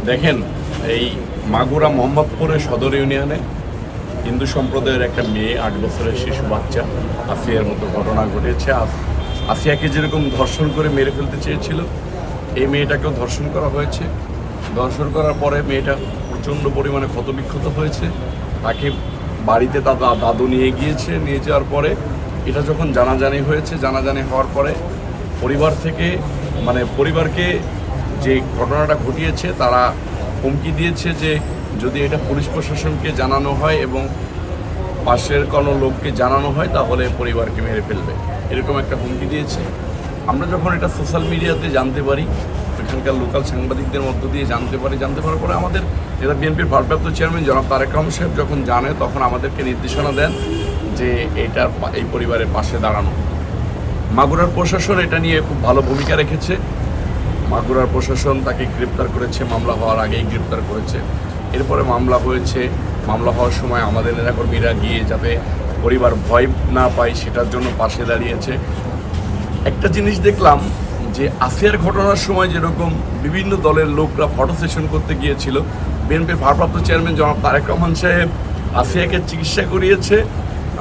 দেখেন, এই মাগুরা মোহাম্মদপুরের সদর ইউনিয়নে হিন্দু সম্প্রদায়ের একটা মেয়ে 8 বছরের শিশু বাচ্চা আসিয়ার মতো ঘটনা ঘটেছে। আসিয়াকে যেরকম ধর্ষণ করে মেরে ফেলতে চেয়েছিল, এই মেয়েটাকেও ধর্ষণ করা হয়েছে। ধর্ষণ করার পরে মেয়েটা প্রচণ্ড পরিমাণে ক্ষতবিক্ষত হয়েছে। তাকে বাড়িতে তার দাদু নিয়ে গিয়েছে। নিয়ে যাওয়ার পরে এটা যখন জানাজানি হয়েছে, জানাজানি হওয়ার পরে পরিবার থেকে পরিবারকে যে ঘটনাটা ঘটিয়েছে তারা হুমকি দিয়েছে যে যদি এটা পুলিশ প্রশাসনকে জানানো হয় এবং পাশের কোনো লোককে জানানো হয় তাহলে পরিবারকে মেরে ফেলবে, এরকম একটা হুমকি দিয়েছে। আমরা যখন এটা সোশ্যাল মিডিয়াতে জানতে পারি, এখানকার লোকাল সাংবাদিকদের মধ্য দিয়ে জানতে পারার পরে আমাদের যেটা বিএনপির ভারপ্রাপ্ত চেয়ারম্যান জনাব তারেক রহমান সাহেব যখন জানে, তখন আমাদেরকে নির্দেশনা দেন যে এই পরিবারের পাশে দাঁড়ানো। মাগুরার প্রশাসন এটা নিয়ে খুব ভালো ভূমিকা রেখেছে। মাগুরার প্রশাসন তাকে গ্রেপ্তার করেছে, মামলা হওয়ার আগেই গ্রেপ্তার করেছে। এরপরে মামলা হয়েছে, মামলা হওয়ার সময় আমাদের নেতাকর্মীরা গিয়ে যাতে পরিবার ভয় না পায় সেটার জন্য পাশে দাঁড়িয়েছে। একটা জিনিস দেখলাম যে আসিয়ার ঘটনার সময় যেরকম বিভিন্ন দলের লোকরা ফটো সেশন করতে গিয়েছিল, বিএনপির ভারপ্রাপ্ত চেয়ারম্যান জনাব তারেক রহমান সাহেব আসিয়াকে চিকিৎসা করিয়েছে,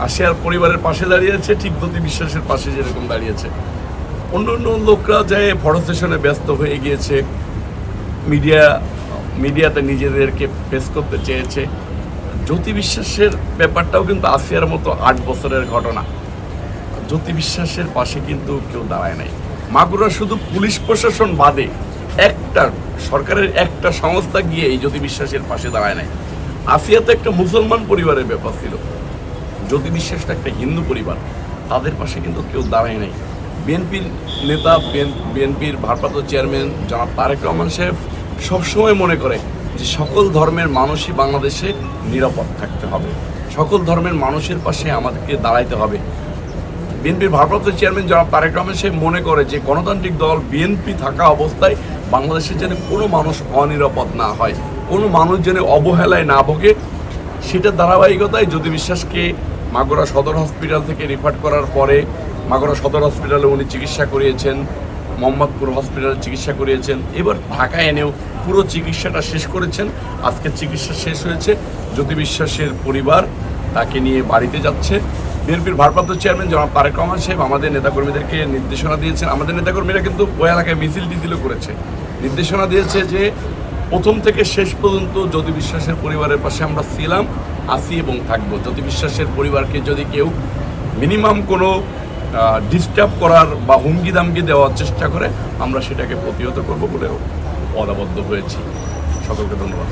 আসিয়ার পরিবারের পাশে দাঁড়িয়েছে, ঠিক জ্যোতি বিশ্বাসের পাশে যেরকম দাঁড়িয়েছে। অন্য অন্য লোকরা যায় ফটো সেশনে ব্যস্ত হয়ে গিয়েছে, মিডিয়াতে নিজেদেরকে ফেস করতে চেয়েছে। জ্যোতি বিশ্বাসের ব্যাপারটাও কিন্তু আসিয়ার মতো 8 বছরের ঘটনা। জ্যোতি বিশ্বাসের পাশে কিন্তু কেউ দাঁড়ায় নাই। মাগুরা শুধু পুলিশ প্রশাসন বাদে একটা সরকারের একটা সংস্থা গিয়ে এই জ্যোতি বিশ্বাসের পাশে দাঁড়ায় নাই। আসিয়া তো একটা মুসলমান পরিবারের ব্যাপার ছিল, জ্যোতি বিশ্বাসটা একটা হিন্দু পরিবার, তাদের পাশে কিন্তু কেউ দাঁড়ায় নাই। বিএনপির নেতা, বিএনপির ভারপ্রাপ্ত চেয়ারম্যান জনাব তারেক রহমান সাহেব সবসময় মনে করে যে সকল ধর্মের মানুষই বাংলাদেশে নিরাপদ থাকতে হবে, সকল ধর্মের মানুষের পাশে আমাদেরকে দাঁড়াইতে হবে। বিএনপির ভারপ্রাপ্ত চেয়ারম্যান জনাব তারেক রহমান সাহেব মনে করে যে গণতান্ত্রিক দল বিএনপি থাকা অবস্থায় বাংলাদেশে যেন কোনো মানুষ অনিরাপদ না হয়, কোনো মানুষ যেন অবহেলায় না ভোগে। সেটার ধারাবাহিকতায় জ্যোতি বিশ্বাসকে মাগুরা সদর হসপিটাল থেকে রেফার করার পরে মাগুরা সদর হসপিটালে উনি চিকিৎসা করিয়েছেন, মোহাম্মদপুর হসপিটালে চিকিৎসা করিয়েছেন, এবার ঢাকায় এনেও পুরো চিকিৎসাটা শেষ করেছেন। আজকে চিকিৎসা শেষ হয়েছে, জ্যোতি বিশ্বাসের পরিবার তাকে নিয়ে বাড়িতে যাচ্ছে। বিএনপির ভারপ্রাপ্ত চেয়ারম্যান জনাব তারেক রহমান সাহেব আমাদের নেতাকর্মীদেরকে নির্দেশনা দিয়েছেন। আমাদের নেতাকর্মীরা কিন্তু ওই এলাকায় মিছিল করেছে, নির্দেশনা দিয়েছে যে প্রথম থেকে শেষ পর্যন্ত জ্যোতি বিশ্বাসের পরিবারের পাশে আমরা ছিলাম, আছি এবং থাকবো। জ্যোতি বিশ্বাসের পরিবারকে যদি কেউ মিনিমাম কোনো ডিস্টার্ব করার বা হুমকি দামকি দেওয়ার চেষ্টা করে, আমরা সেটাকে প্রতিহত করবো বলেও পদাবদ্ধ হয়েছি। সকলকে ধন্যবাদ।